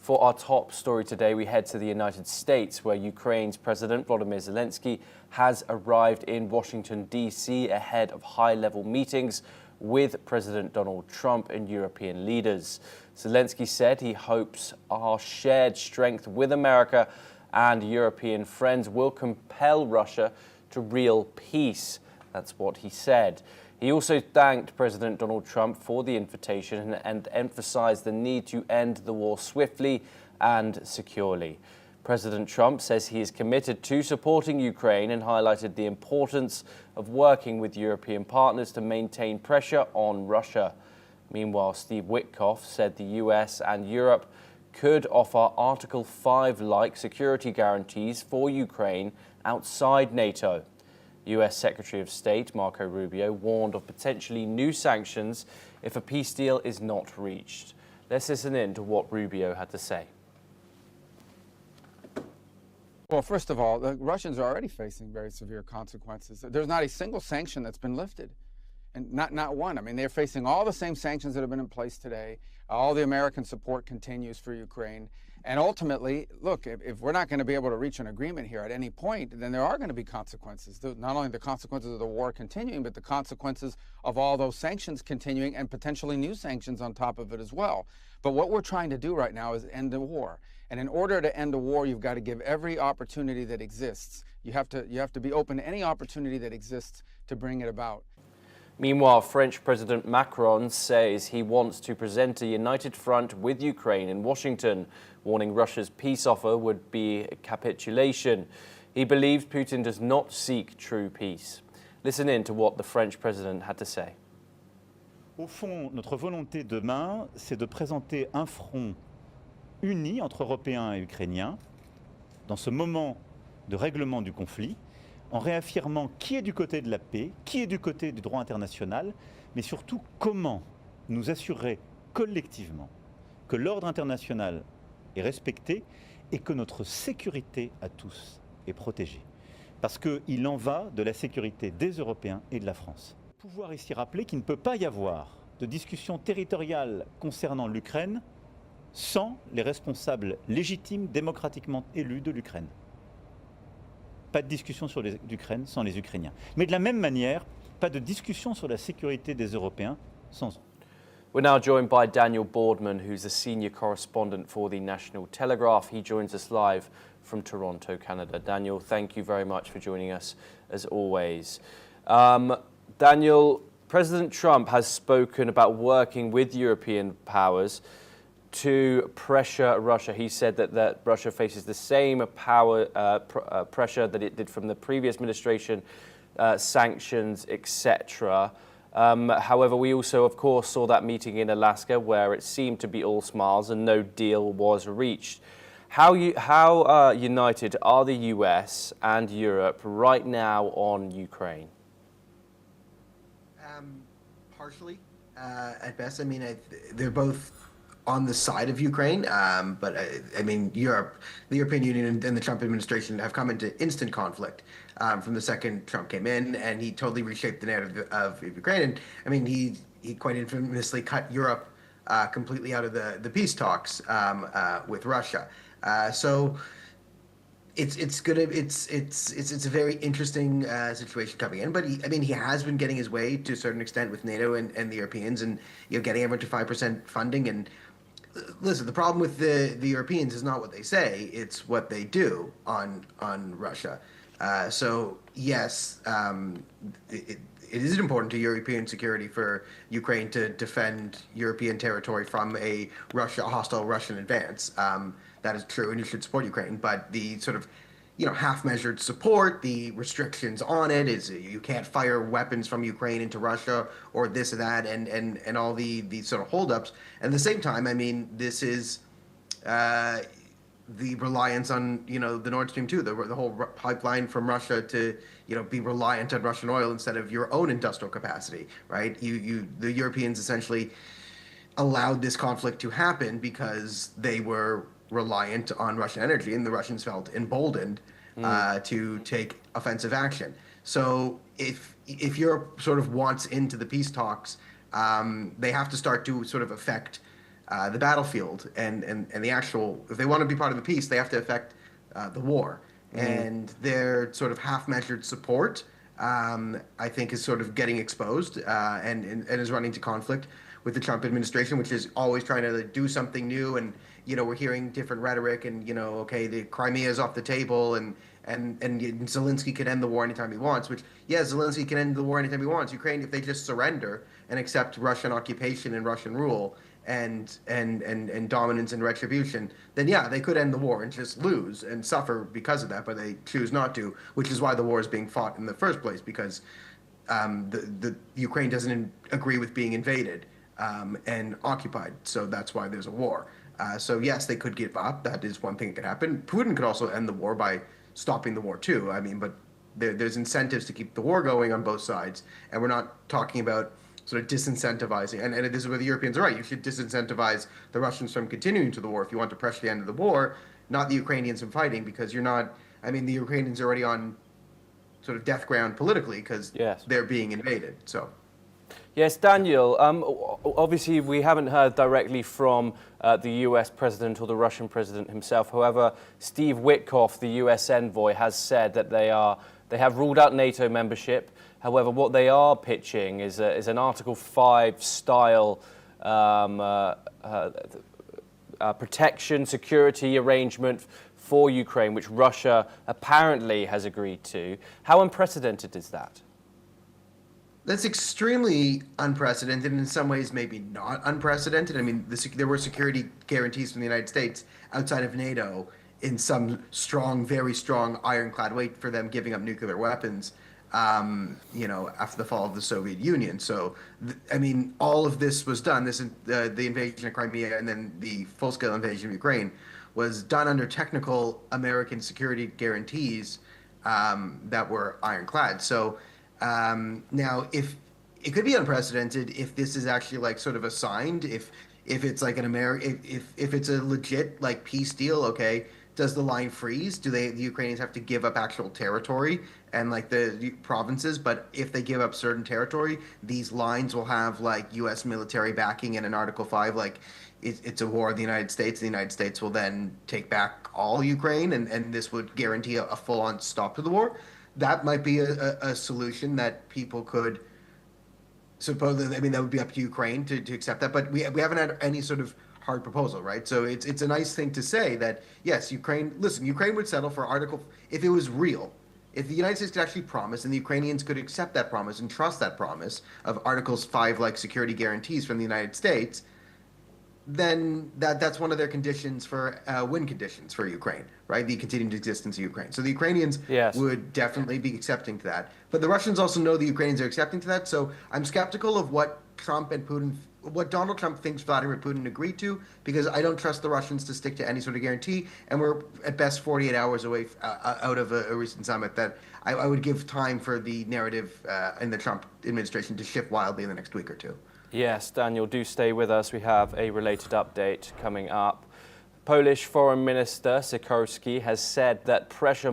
For our top story today, we head to the United States, where Ukraine's President Volodymyr Zelenskyy has arrived in Washington, D.C. ahead of high-level meetings with President Donald Trump and European leaders. Zelenskyy said he hopes our shared strength with America and European friends will compel Russia to real peace. That's what he said. He also thanked President Donald Trump for the invitation and emphasized the need to end the war swiftly and securely. President Trump says he is committed to supporting Ukraine and highlighted the importance of working with European partners to maintain pressure on Russia. Meanwhile, Steve Witkoff said the US and Europe could offer Article 5-like security guarantees for Ukraine outside NATO. US Secretary of State Marco Rubio warned of potentially new sanctions if a peace deal is not reached. Let's listen in to what Rubio had to say. Well, first of all, the Russians are already facing very severe consequences. There's not a single sanction that's been lifted, and not one. I mean, they're facing all the same sanctions that have been in place today. All the American support continues for Ukraine. And ultimately, look, if we're not going to be able to reach an agreement here at any point, then there are going to be consequences. Not only the consequences of the war continuing, but the consequences of all those sanctions continuing and potentially new sanctions on top of it as well. But what we're trying to do right now is end the war. And in order to end a war, you've got to give every opportunity that exists. You have to be open to any opportunity that exists to bring it about. Meanwhile, French President Macron says he wants to present a united front with Ukraine in Washington, warning Russia's peace offer would be a capitulation. He believes Putin does not seek true peace. Listen in to what the French president had to say. Au fond, notre volonté demain, c'est de présenter un front uni entre Européens et Ukrainiens dans ce moment de règlement du conflit, en réaffirmant qui est du côté de la paix, qui est du côté du droit international, mais surtout comment nous assurer collectivement que l'ordre international est respecté et que notre sécurité à tous est protégée. Parce qu'il en va de la sécurité des Européens et de la France. Pouvoir ici rappeler qu'il ne peut pas y avoir de discussion territoriale concernant l'Ukraine sans les responsables légitimes, démocratiquement élus de l'Ukraine. Pas de discussion sur l'Ukraine sans les Ukrainiens. Mais de la même manière, pas de discussion sur la sécurité des Européens sans eux. We're now joined by Daniel Boardman, who's a senior correspondent for the National Telegraph. He joins us live from Toronto, Canada. Daniel, thank you very much for joining us, as always. Daniel, President Trump has spoken about working with European powers to pressure Russia. He said that Russia faces the same pressure that it did from the previous administration, sanctions, etc. However, we also, of course, saw that meeting in Alaska where it seemed to be all smiles and no deal was reached. How united are the US and Europe right now on Ukraine? Partially, at best. I mean, they're both on the side of Ukraine, but I mean, Europe, the European Union and the Trump administration have come into instant conflict from the second Trump came in, and he totally reshaped the narrative of Ukraine. And I mean, he quite infamously cut Europe completely out of the peace talks with Russia. So it's a very interesting situation coming in. But he has been getting his way to a certain extent with NATO and the Europeans, and getting everyone to 5% funding. And listen, the problem with the Europeans is not what they say; it's what they do on Russia. So yes, it is important to European security for Ukraine to defend European territory from a hostile Russian advance. That is true, and you should support Ukraine. But the sort of half-measured support, the restrictions on it is you can't fire weapons from Ukraine into Russia or this or that, and all the sort of holdups. At the same time, I mean, this is the reliance on the Nord Stream 2, the whole pipeline from Russia to be reliant on Russian oil instead of your own industrial capacity, right? The Europeans essentially allowed this conflict to happen because they were reliant on Russian energy, and the Russians felt emboldened to take offensive action. So if Europe sort of wants into the peace talks, they have to start to sort of affect the battlefield and the actual, if they want to be part of the peace, they have to affect the war. And their sort of half-measured support, I think, is sort of getting exposed and is running to conflict with the Trump administration, which is always trying to do something new. And, we're hearing different rhetoric and, okay, the Crimea is off the table and Zelensky can end the war anytime he wants, which, yeah, Zelensky can end the war anytime he wants. Ukraine, if they just surrender and accept Russian occupation and Russian rule and dominance and retribution, then yeah, they could end the war and just lose and suffer because of that, but they choose not to, which is why the war is being fought in the first place, because the Ukraine doesn't agree with being invaded and occupied, so that's why there's a war. So yes, they could give up. That is one thing that could happen. Putin could also end the war by stopping the war too. I mean, but there's incentives to keep the war going on both sides, and we're not talking about sort of disincentivizing. And this is where the Europeans are right. You should disincentivize the Russians from continuing to the war if you want to pressure the end of the war, not the Ukrainians from fighting, because you're not. I mean, the Ukrainians are already on sort of death ground politically because they're being invaded. So. Yes, Daniel, obviously we haven't heard directly from the US president or the Russian president himself. However, Steve Witkoff, the US envoy, has said that they have ruled out NATO membership. However, what they are pitching is an Article 5 style protection, security arrangement for Ukraine, which Russia apparently has agreed to. How unprecedented is that? That's extremely unprecedented, and in some ways maybe not unprecedented. I mean, there were security guarantees from the United States outside of NATO in some strong, very strong, ironclad way for them giving up nuclear weapons, after the fall of the Soviet Union. So, I mean, all of this was done, the invasion of Crimea and then the full-scale invasion of Ukraine was done under technical American security guarantees that were ironclad. So, now, if it could be unprecedented, if this is actually like sort of assigned, if it's like if it's a legit like peace deal, okay, does the line freeze? Do the Ukrainians have to give up actual territory and like the provinces? But if they give up certain territory, these lines will have like U.S. military backing, and in Article 5, like it's a war of the United States. The United States will then take back all Ukraine, and this would guarantee a full-on stop to the war. That might be a solution that people could suppose. I mean, that would be up to Ukraine to accept that. But we haven't had any sort of hard proposal, right? So it's a nice thing to say that, yes, Ukraine would settle for Article, if it was real. If the United States could actually promise, and the Ukrainians could accept that promise and trust that promise of Articles 5 like security guarantees from the United States, then that's one of their conditions for win conditions for Ukraine, right? The continued existence of Ukraine. So the Ukrainians would definitely be accepting to that. But the Russians also know the Ukrainians are accepting to that. So I'm skeptical of what Donald Trump thinks Vladimir Putin agreed to, because I don't trust the Russians to stick to any sort of guarantee. And we're at best 48 hours away out of a recent summit that I would give time for the narrative in the Trump administration to shift wildly in the next week or two. Yes, Daniel, do stay with us. We have a related update coming up. Polish Foreign Minister Sikorski has said that pressure